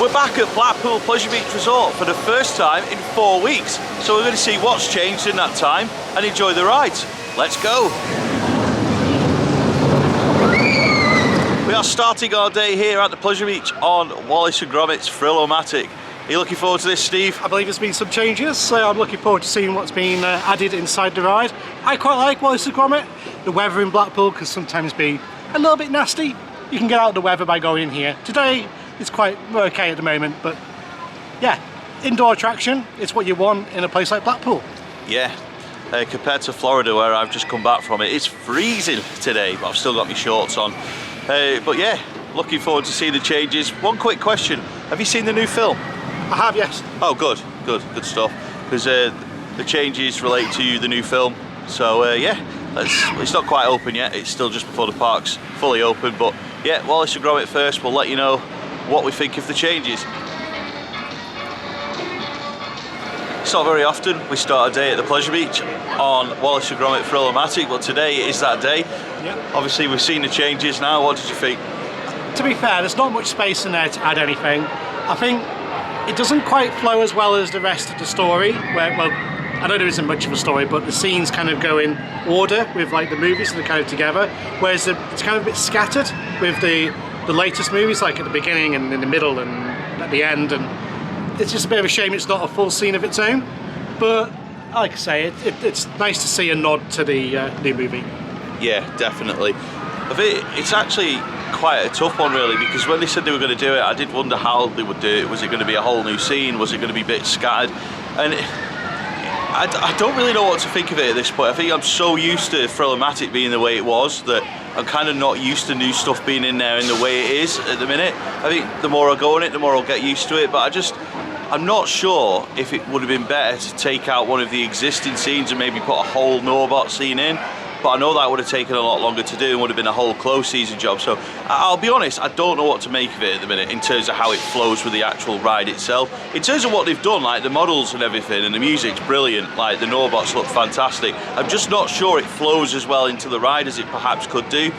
We're back at Blackpool Pleasure Beach Resort for the first time in 4 weeks. So we're going to see what's changed in that time and enjoy the rides. Let's go. We are starting our day here at the Pleasure Beach on Wallace and Gromit's Thrill-O-Matic. Are you looking forward to this, Steve? I believe there's been some changes, so I'm looking forward to seeing what's been added inside the ride. I quite like Wallace and Gromit. The weather in Blackpool can sometimes be a little bit nasty. You can get out of the weather by going in here. Today it's quite okay at the moment, but yeah, indoor attraction, it's what you want in a place like Blackpool. Yeah, compared to Florida where I've just come back from, it's freezing today, but I've still got my shorts on. But yeah, looking forward to seeing the changes. One quick question, have you seen the new film? I have, yes. Oh, good stuff. Because the changes relate to the new film. So yeah, it's not quite open yet. It's still just before the park's fully open. But yeah, Wallace and Gromit first. We'll let you know what we think of the changes. It's not very often we start a day at the Pleasure Beach on Wallace and Gromit Thrill-O-Matic, but today is that day. Yeah. Obviously, we've seen the changes now. What did you think? To be fair, there's not much space in there to add anything. I think it doesn't quite flow as well as the rest of the story, where, well, I know there isn't much of a story, but the scenes kind of go in order with like the movies, and they're kind of together, whereas it's kind of a bit scattered with the latest movies, like at the beginning and in the middle and at the end, and it's just a bit of a shame it's not a full scene of its own. But like I say, it's nice to see a nod to the new movie. Yeah, definitely. I think it's actually quite a tough one really, because when they said they were going to do it, I did wonder how they would do it. Was it going to be a whole new scene? Was it going to be bits scattered? And I don't really know what to think of it at this point. I think I'm so used to Thrill-O-Matic being the way it was that I'm kind of not used to new stuff being in there in the way it is at the minute. I think the more I go on it, the more I'll get used to it, but I'm not sure if it would have been better to take out one of the existing scenes and maybe put a whole Norbot scene in. But I know that would have taken a lot longer to do and would have been a whole close season job. So I'll be honest, I don't know what to make of it at the minute in terms of how it flows with the actual ride itself. In terms of what they've done, like the models and everything, and the music's brilliant, like the Norbots look fantastic. I'm just not sure it flows as well into the ride as it perhaps could do.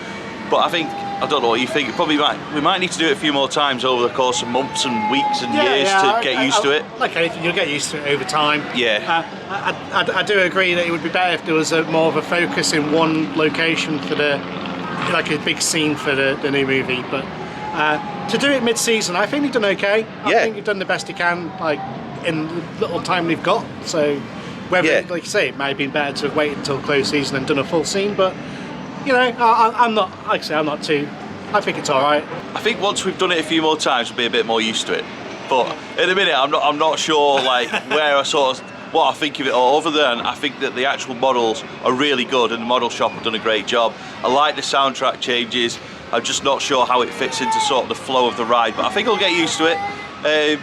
But I don't know what you think. We might need to do it a few more times over the course of months and weeks and years to get used to it. Like anything, you'll get used to it over time. Yeah. I do agree that it would be better if there was more of a focus in one location for like a big scene for the new movie. But to do it mid-season, I think you've done okay. I think you've done the best you can, like in the little time we've got. So whether, like you say, it might have been better to have waited until close season and done a full scene, but. You know, I'm not, like I say, I'm not too, I think it's all right. I think once we've done it a few more times, we'll be a bit more used to it. But in a minute, I'm not sure like where I sort of, what I think of it all. Other than I think that the actual models are really good and the model shop have done a great job. I like the soundtrack changes. I'm just not sure how it fits into sort of the flow of the ride, but I think I'll get used to it.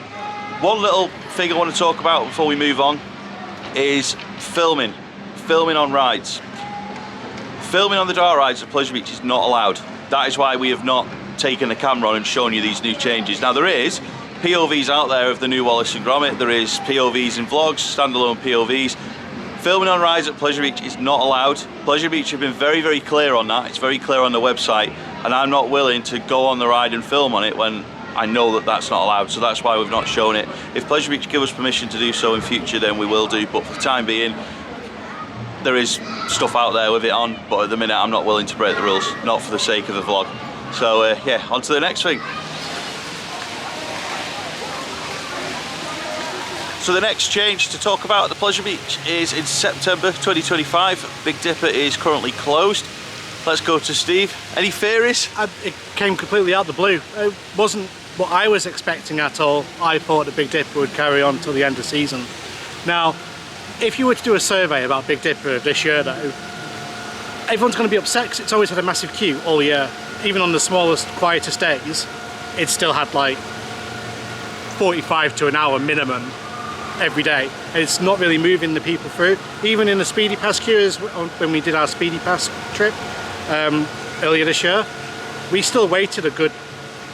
One little thing I want to talk about before we move on is filming on rides. Filming on the dark rides at Pleasure Beach is not allowed. That is why we have not taken the camera on and shown you these new changes. Now there is POVs out there of the new Wallace and Gromit. There is POVs in vlogs, standalone POVs. Filming on rides at Pleasure Beach is not allowed. Pleasure Beach have been very, very clear on that. It's very clear on the website, and I'm not willing to go on the ride and film on it when I know that that's not allowed, so that's why we've not shown it. If Pleasure Beach give us permission to do so in future, then we will do, but for the time being, there is stuff out there with it on, but at the minute I'm not willing to break the rules, not for the sake of the vlog. So yeah, on to the next thing. So the next change to talk about at the Pleasure Beach is in September 2025. Big Dipper is currently closed. Let's go to Steve. Any theories? It came completely out of the blue. It wasn't what I was expecting at all. I thought the Big Dipper would carry on till the end of the season. Now, if you were to do a survey about Big Dipper this year though, everyone's going to be upset because it's always had a massive queue all year. Even on the smallest, quietest days, it still had like 45 to an hour minimum every day. It's not really moving the people through. Even in the Speedy Pass queue, when we did our Speedy Pass trip earlier this year, we still waited a good,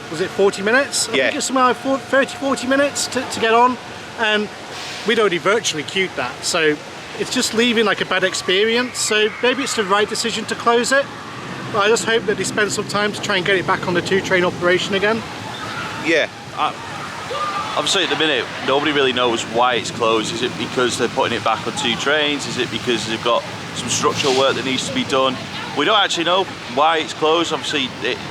was it 40 minutes? I think it's somewhere like 30-40 minutes to get on, and we'd already virtually queued that, so it's just leaving like a bad experience. So maybe it's the right decision to close it, but I just hope that they spend some time to try and get it back on the 2-train operation again. Yeah, obviously at the minute, nobody really knows why it's closed. Is it because they're putting it back on 2 trains? Is it because they've got some structural work that needs to be done? We don't actually know why it's closed. Obviously,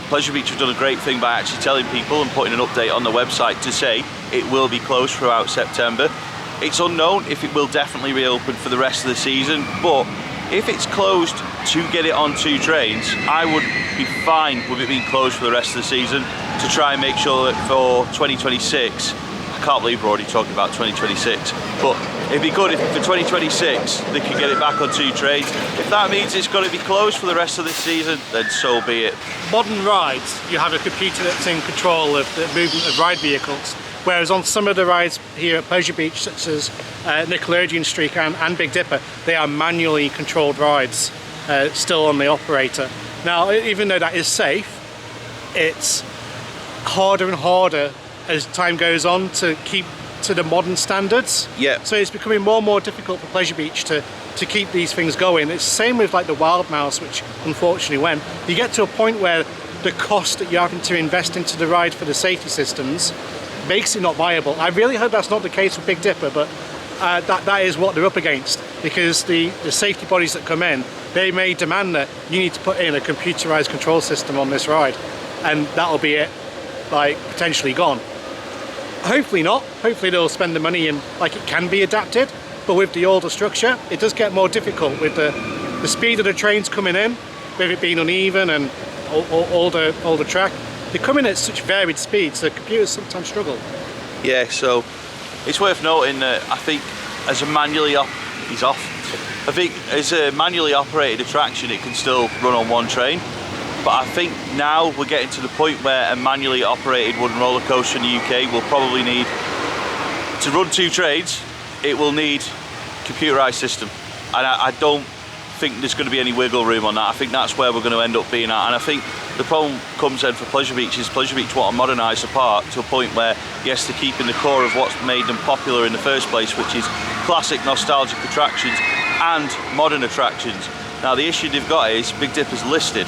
Pleasure Beach have done a great thing by actually telling people and putting an update on the website to say it will be closed throughout September. It's unknown if it will definitely reopen for the rest of the season, but if it's closed to get it on 2 trains, I would be fine with it being closed for the rest of the season to try and make sure that for 2026, I can't believe we're already talking about 2026, but it'd be good if for 2026 they could get it back on 2 trains. If that means it's got to be closed for the rest of this season, then so be it. Modern rides, you have a computer that's in control of the movement of ride vehicles, whereas on some of the rides here at Pleasure Beach, such as Nickelodeon Streak and Big Dipper, they are manually controlled rides, still on the operator. Now, even though that is safe, it's harder and harder as time goes on to keep to the modern standards. Yeah. So it's becoming more and more difficult for Pleasure Beach to keep these things going. It's the same with like the Wild Mouse, which unfortunately went. You get to a point where the cost that you're having to invest into the ride for the safety systems makes it not viable. I really hope that's not the case with Big Dipper, but that is what they're up against, because the safety bodies that come in, they may demand that you need to put in a computerized control system on this ride, and that'll be it, like potentially gone. Hopefully not. Hopefully they'll spend the money and like it can be adapted, but with the older structure it does get more difficult with the speed of the trains coming in, with it being uneven and older track. They come in at such varied speeds, so computers sometimes struggle. Yeah, so it's worth noting that I think as a manually operated attraction, it can still run on 1 train. But I think now we're getting to the point where a manually operated wooden roller coaster in the UK will probably need, to run 2 trains, it will need computerised system. And I don't think there's going to be any wiggle room on that. I think that's where we're going to end up being at. And I think the problem comes then for Pleasure Beach is Pleasure Beach want to modernise the park to a point where, yes, they're keeping the core of what's made them popular in the first place, which is classic nostalgic attractions and modern attractions. Now the issue they've got is Big Dipper's listed,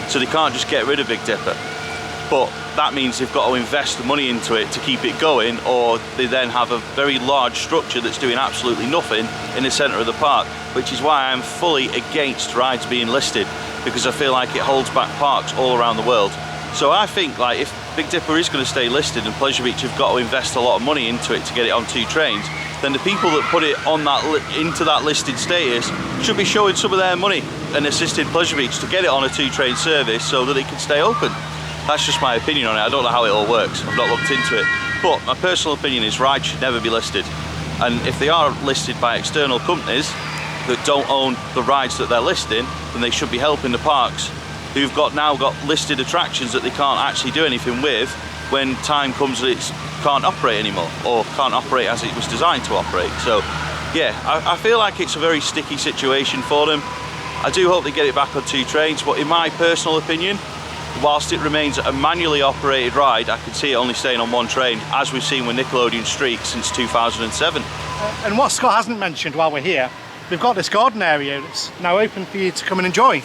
so they can't just get rid of Big Dipper. But that means they've got to invest the money into it to keep it going, or they then have a very large structure that's doing absolutely nothing in the centre of the park, which is why I'm fully against rides being listed, because I feel like it holds back parks all around the world. So I think like if Big Dipper is going to stay listed and Pleasure Beach have got to invest a lot of money into it to get it on 2 trains, then the people that put it on that into that listed status should be showing some of their money and assisting Pleasure Beach to get it on a 2-train service so that it can stay open. That's just my opinion on it. I don't know how it all works. I've not looked into it. But my personal opinion is rides should never be listed. And if they are listed by external companies that don't own the rides that they're listing, then they should be helping the parks who've now got listed attractions that they can't actually do anything with when time comes that it can't operate anymore, or can't operate as it was designed to operate. So yeah, I feel like it's a very sticky situation for them. I do hope they get it back on 2 trains, but in my personal opinion, whilst it remains a manually operated ride, I can see it only staying on 1 train, as we've seen with Nickelodeon Streak since 2007. And what Scott hasn't mentioned while we're here, we've got this garden area that's now open for you to come and enjoy.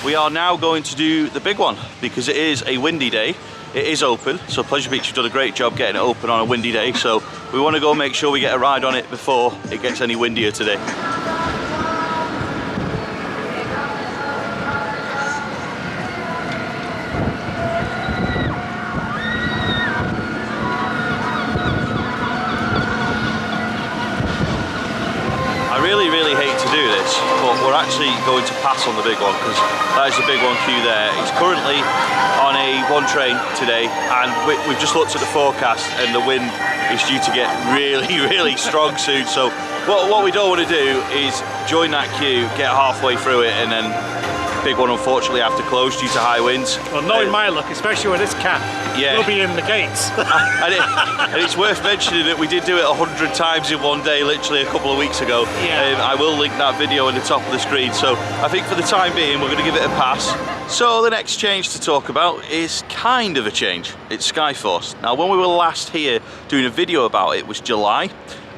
We are now going to do the big one, because it is a windy day. It is open, so Pleasure Beach have done a great job getting it open on a windy day, so we want to go make sure we get a ride on it before it gets any windier today. Really hate to do this, but we're actually going to pass on the big one, because that is the big one queue there. It's currently on a 1 train today, and we've just looked at the forecast and the wind is due to get really strong soon. So what we don't want to do is join that queue, get halfway through it, and then big one unfortunately have to close due to high winds. Well, knowing my luck, especially with this cat, yeah, we'll be in the gates. and it's worth mentioning that we did do it 100 times in 1 day, literally a couple of weeks ago. Yeah. I will link that video in the top of the screen. So I think for the time being, we're going to give it a pass. So the next change to talk about is kind of a change. It's Skyforce. Now, when we were last here doing a video about it was July,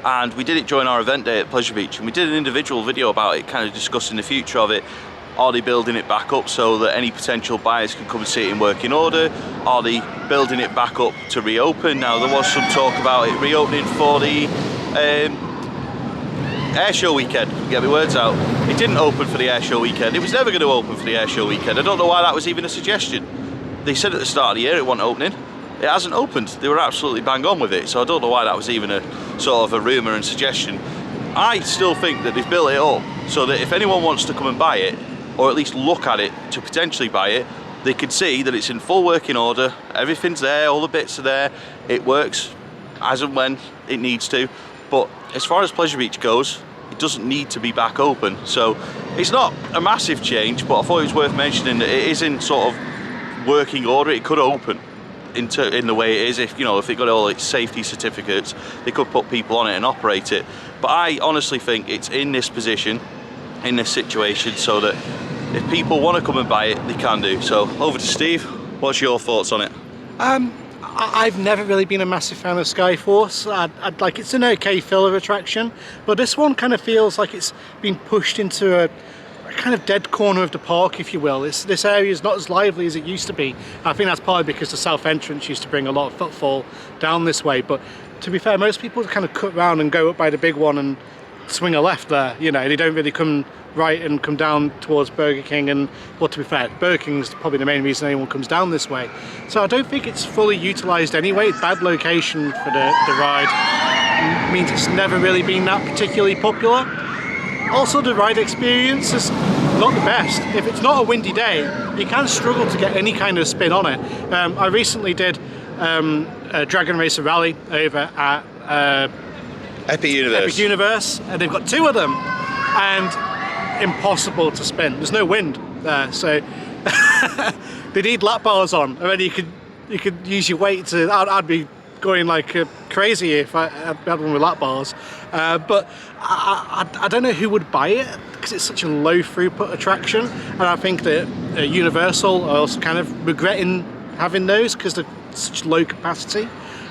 and we did it during our event day at Pleasure Beach, and we did an individual video about it, kind of discussing the future of it. Are they building it back up so that any potential buyers can come and see it in working order? Are they building it back up to reopen? Now, there was some talk about it reopening for the air show weekend. Get my words out. It didn't open for the air show weekend. It was never going to open for the air show weekend. I don't know why that was even a suggestion. They said at the start of the year it wasn't opening. It hasn't opened. They were absolutely bang on with it. So I don't know why that was even a sort of a rumour and suggestion. I still think that they've built it up so that if anyone wants to come and buy it, or at least look at it to potentially buy it, they can see that it's in full working order, everything's there, all the bits are there, it works as and when it needs to. But as far as Pleasure Beach goes, it doesn't need to be back open. So it's not a massive change, but I thought it was worth mentioning that it is in sort of working order. It could open in the way it is. If, you know, if it got all its safety certificates, they could put people on it and operate it. But I honestly think it's in this position, in this situation, so that if people want to come and buy it, they can do. So over to Steve, what's your thoughts on it? I've never really been a massive fan of Skyforce. I'd like, it's an okay filler attraction, but this one kind of feels like it's been pushed into a kind of dead corner of the park, if you will. This area is not as lively as it used to be. I think that's partly because the south entrance used to bring a lot of footfall down this way, but to be fair, most people kind of cut round and go up by the big one and swing a left there. You know, they don't really come right and come down towards Burger King. And, well, to be fair, Burger King is probably the main reason anyone comes down this way. So I don't think it's fully utilised anyway. Bad location for the ride means it's never really been that particularly popular. Also, the ride experience is not the best. If it's not a windy day, you can struggle to get any kind of spin on it. I recently did a Dragon Racer Rally over at Epic Universe, and they've got two of them, and impossible to spin. There's no wind there, so they need lap bars on, and then you could use your weight to. I'd be going like crazy if I had one with lap bars, but I don't know who would buy it because it's such a low throughput attraction, and I think that Universal are also kind of regretting having those because they're such low capacity.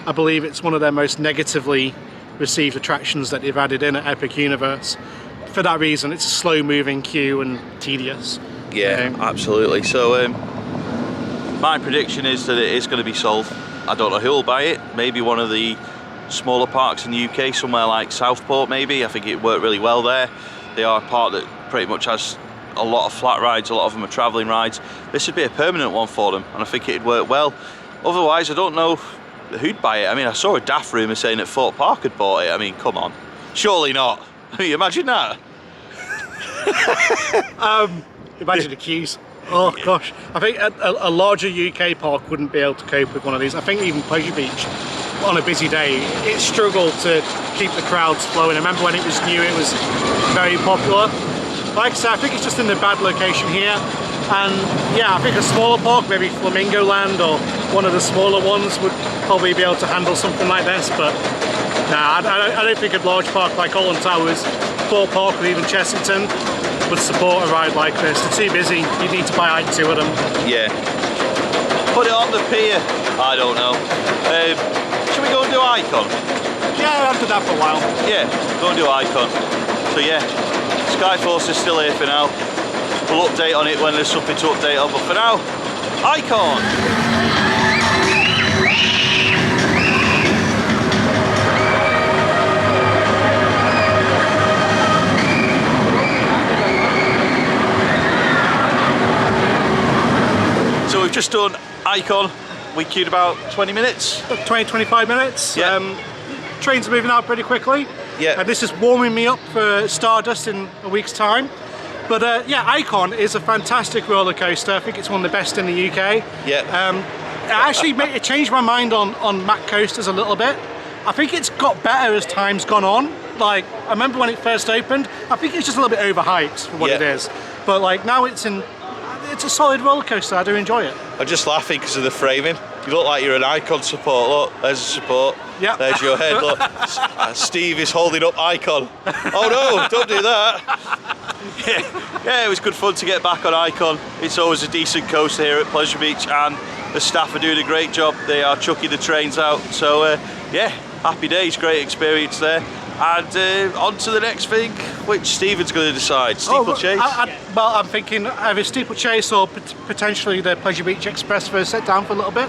I believe it's one of their most negatively received attractions that they've added in at Epic Universe. For that reason, it's a slow moving queue and tedious. Yeah, absolutely. So my prediction is that it is going to be sold. I don't know who will buy it. Maybe one of the smaller parks in the UK, somewhere like Southport maybe. I think it worked really well there. They are a park that pretty much has a lot of flat rides, a lot of them are travelling rides. This would be a permanent one for them, and I think it'd work well. Otherwise, I don't know who'd buy it. I mean, I saw a daft rumour saying that Fort Park had bought it. I mean, come on. Surely not. I mean, imagine that. Imagine the queues. Oh gosh. I think a larger UK park wouldn't be able to cope with one of these. I think even Pleasure Beach, on a busy day, it struggled to keep the crowds flowing. I remember when it was new, it was very popular. Like I said, I think it's just in the bad location here. And yeah, I think a smaller park, maybe Flamingo Land or one of the smaller ones, would probably be able to handle something like this. But nah, I don't think a large park like Alton Towers, Fort Park or even Chessington would support a ride like this. They're too busy. You need to buy like two of them. Yeah. Put it on the pier. I don't know. Should we go and do Icon? Yeah, I've done that for a while. Yeah, go and do Icon. So yeah, Skyforce is still here for now. We'll update on it when there's something to update on, but for now, Icon! So we've just done Icon. We queued about 20 minutes. 20-25 minutes. Yeah. Trains are moving out pretty quickly. Yeah. And this is warming me up for Stardust in a week's time. But yeah, Icon is a fantastic roller coaster. I think it's one of the best in the UK. Yeah. It changed my mind on Mack coasters a little bit. I think it's got better as time's gone on. Like, I remember when it first opened, I think it's just a little bit overhyped for what it is. But like now it's a solid roller coaster. I do enjoy it. I'm just laughing because of the framing. You look like you're an Icon support. Look, there's a support. Yep. There's your head. Look, Steve is holding up Icon. Oh no, don't do that. Yeah, it was good fun to get back on Icon. It's always a decent coaster here at Pleasure Beach, and the staff are doing a great job. They are chucking the trains out. So yeah, happy days, great experience there. And on to the next thing, which Stephen's going to decide. Steeplechase? Well, I'm thinking either steeplechase or potentially the Pleasure Beach Express for a sit down for a little bit.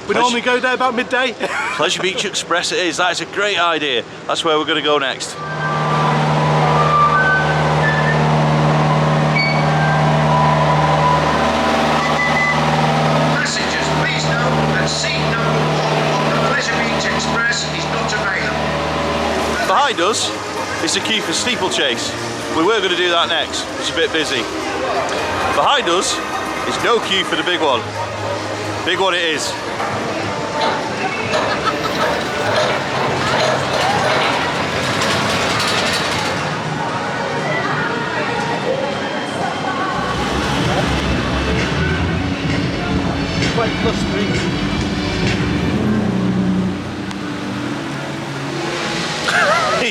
We normally go there about midday. Pleasure Beach Express it is. That is a great idea. That's where we're going to go next. Passengers, please note that seat number 1 on the Pleasure Beach Express is not available. Behind us is the queue for Steeplechase. We were going to do that next. It's a bit busy. Behind us is no queue for the big one. Big one it is. Quite clustery.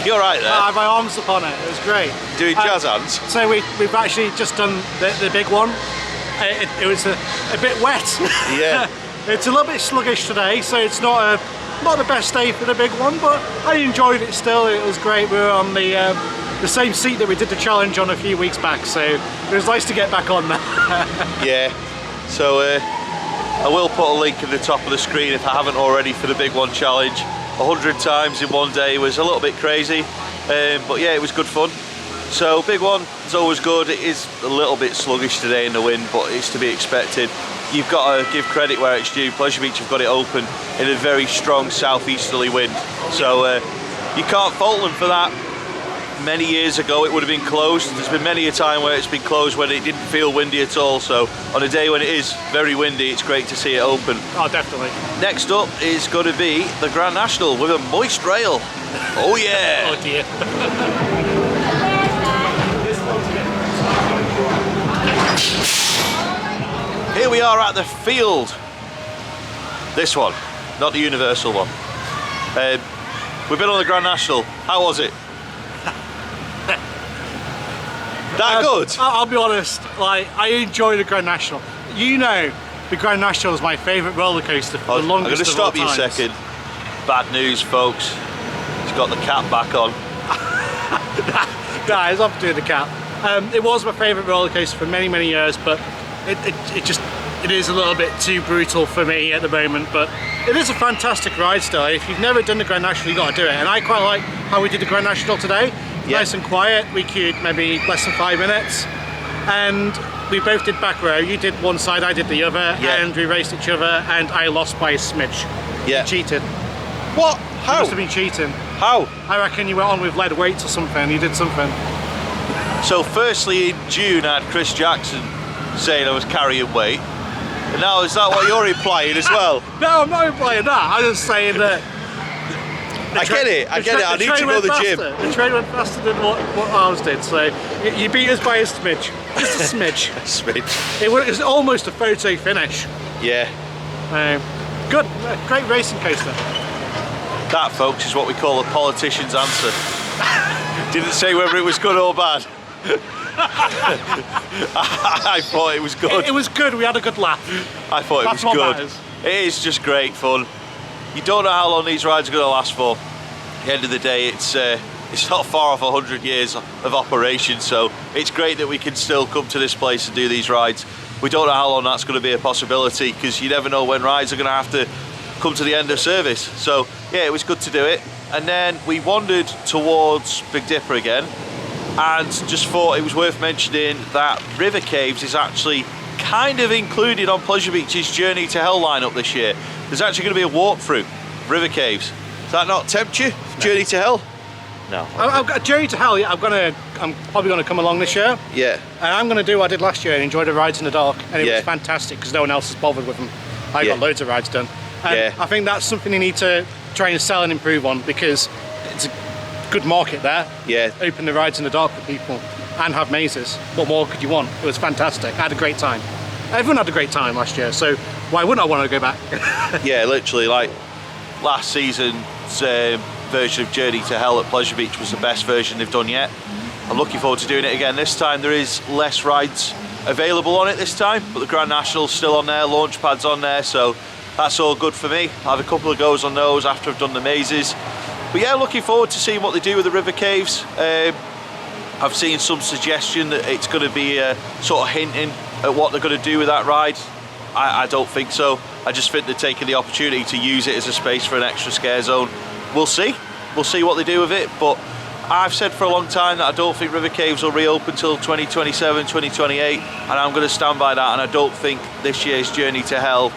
You're right there. I had my arms upon it. It was great. Doing jazz hands. So we've actually just done the big one. It was a bit wet. Yeah. It's a little bit sluggish today, so it's not the best day for the big one, but I enjoyed it still. It was great. We were on the same seat that we did the challenge on a few weeks back, so it was nice to get back on there. Yeah. So I will put a link at the top of the screen if I haven't already for the big one challenge. 100 times in one day was a little bit crazy, but yeah, it was good fun. So big one is always good. It is a little bit sluggish today in the wind, but it's to be expected. You've got to give credit where it's due. Pleasure Beach have got it open in a very strong southeasterly wind, so you can't fault them for that. Many years ago it would have been closed. There's been many a time where it's been closed when it didn't feel windy at all, so on a day when it is very windy, it's great to see it open. Oh, definitely. Next up is going to be the Grand National with a moist rail. Oh yeah! Oh dear. Here we are at the field. This one, not the universal one. We've been on the Grand National. How was it? That good? I'll be honest, like, I enjoy the Grand National. You know, the Grand National is my favourite roller coaster for the longest I'm going to of stop all you a times. second. Bad news, folks. He's got the cap back on. Nah, it's off to do the cap. It was my favourite roller coaster for many, many years, but it is a little bit too brutal for me at the moment. But it is a fantastic ride still. If you've never done the Grand National, you've got to do it. And I quite like how we did the Grand National today. Yeah. Nice and quiet. We queued maybe less than 5 minutes, and we both did back row. You did one side, I did the other, and we raced each other, and I lost by a smidge. Yeah. You cheated. What? You How? must have been cheating. How? I reckon you went on with lead weights or something. You did something. So firstly in June I had Chris Jackson saying I was carrying weight. And now is that what you're implying as well? No, I'm not implying that. I'm just saying that. I get it. I need to go to the gym. The train went faster than what ours did, so you beat us by a smidge. Just a smidge. Smidge. It was almost a photo finish. Yeah. Good, great racing coaster. That, folks, is what we call a politician's answer. Didn't say whether it was good or bad. I thought it was good. It was good, we had a good laugh. I thought That's it was what good. matters. It is just great fun. You don't know how long these rides are going to last for. At the end of the day, it's not far off 100 years of operation, so it's great that we can still come to this place and do these rides. We don't know how long that's going to be a possibility, because you never know when rides are going to have to come to the end of service. So yeah, it was good to do it. And then we wandered towards Big Dipper again, and just thought it was worth mentioning that River Caves is actually kind of included on Pleasure Beach's Journey to Hell lineup this year. There's actually going to be a walkthrough River Caves. Does that not tempt you? No. Journey to Hell? No. I've got a Journey to Hell. I'm probably going to come along this year. Yeah. And I'm going to do what I did last year and enjoy the rides in the dark. And it Yeah. was fantastic because no one else has bothered with them. I got loads of rides done. And Yeah. I think that's something you need to try and sell and improve on, because it's a good market there. Yeah. Open the rides in the dark for people and have mazes. What more could you want? It was fantastic. I had a great time. Everyone had a great time last year, so why wouldn't I want to go back? Yeah, literally, like last season's version of Journey to Hell at Pleasure Beach was the best version they've done yet. I'm looking forward to doing it again this time. There is less rides available on it this time, but the Grand National's still on there, Launchpad's on there, so that's all good for me. I'll have a couple of goes on those after I've done the mazes. But yeah, looking forward to seeing what they do with the river caves. I've seen some suggestion that it's going to be sort of hinting at what they're going to do with that ride. I don't think so. I just think they're taking the opportunity to use it as a space for an extra scare zone. We'll see what they do with it, but I've said for a long time that I don't think river caves will reopen till 2027, 2028, and I'm going to stand by that, and I don't think this year's Journey to Hell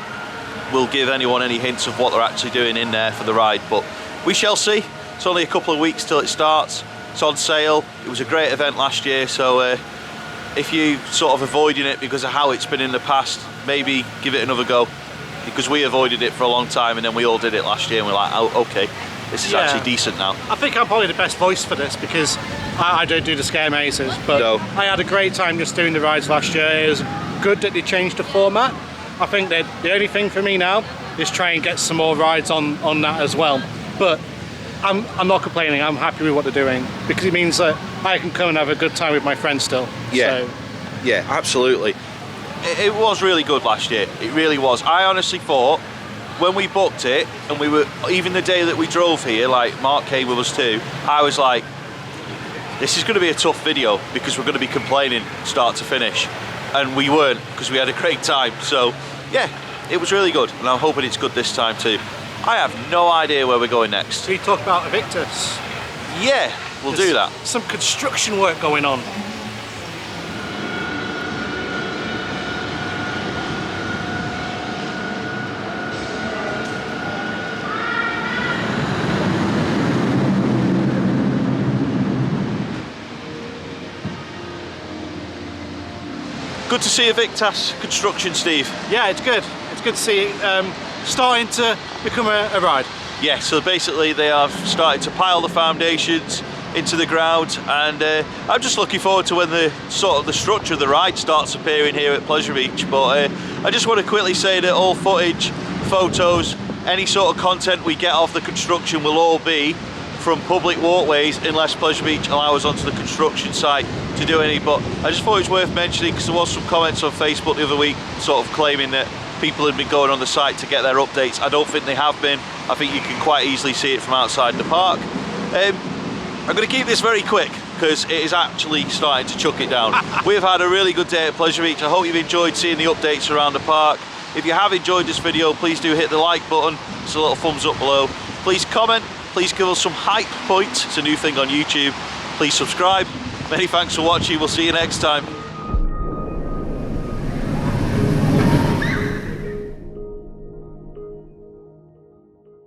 will give anyone any hints of what they're actually doing in there for the ride, but we shall see. It's only a couple of weeks till it starts. It's on sale. It was a great event last year, so if you sort of avoiding it because of how it's been in the past, maybe give it another go, because we avoided it for a long time and then we all did it last year and we're like, oh, okay, this is actually decent now. I think I'm probably the best voice for this because I don't do the scare mazes, but I had a great time just doing the rides last year. It was good that they changed the format. I think that the only thing for me now is try and get some more rides on that as well. But I'm not complaining. I'm happy with what they're doing because it means that I can come and have a good time with my friends still. Yeah, so. Yeah, absolutely. It was really good last year. It really was. I honestly thought when we booked it, and we were, even the day that we drove here, like Mark came with us too, I was like, this is going to be a tough video because we're going to be complaining start to finish, and we weren't because we had a great time. So yeah, it was really good, and I'm hoping it's good this time too. I have no idea where we're going next. We talk about Evictus. Yeah, we'll do that. Some construction work going on. Good to see Evictus construction, Steve. Yeah, it's good. It's good to see it starting to become a ride. Yeah, so basically they have started to pile the foundations into the ground, and I'm just looking forward to when the structure of the ride starts appearing here at Pleasure Beach. But I just want to quickly say that all footage, photos, any sort of content we get off the construction will all be from public walkways unless Pleasure Beach allow us onto the construction site to do any. But I just thought it was worth mentioning because there was some comments on Facebook the other week sort of claiming that people had been going on the site to get their updates. I don't think they have been. I think you can quite easily see it from outside the park. I'm going to keep this very quick because it is actually starting to chuck it down. We've had a really good day at Pleasure Beach. I hope you've enjoyed seeing the updates around the park. If you have enjoyed this video, please do hit the like button. It's a little thumbs up below. Please comment. Please give us some hype points. It's a new thing on YouTube. Please subscribe. Many thanks for watching. We'll see you next time.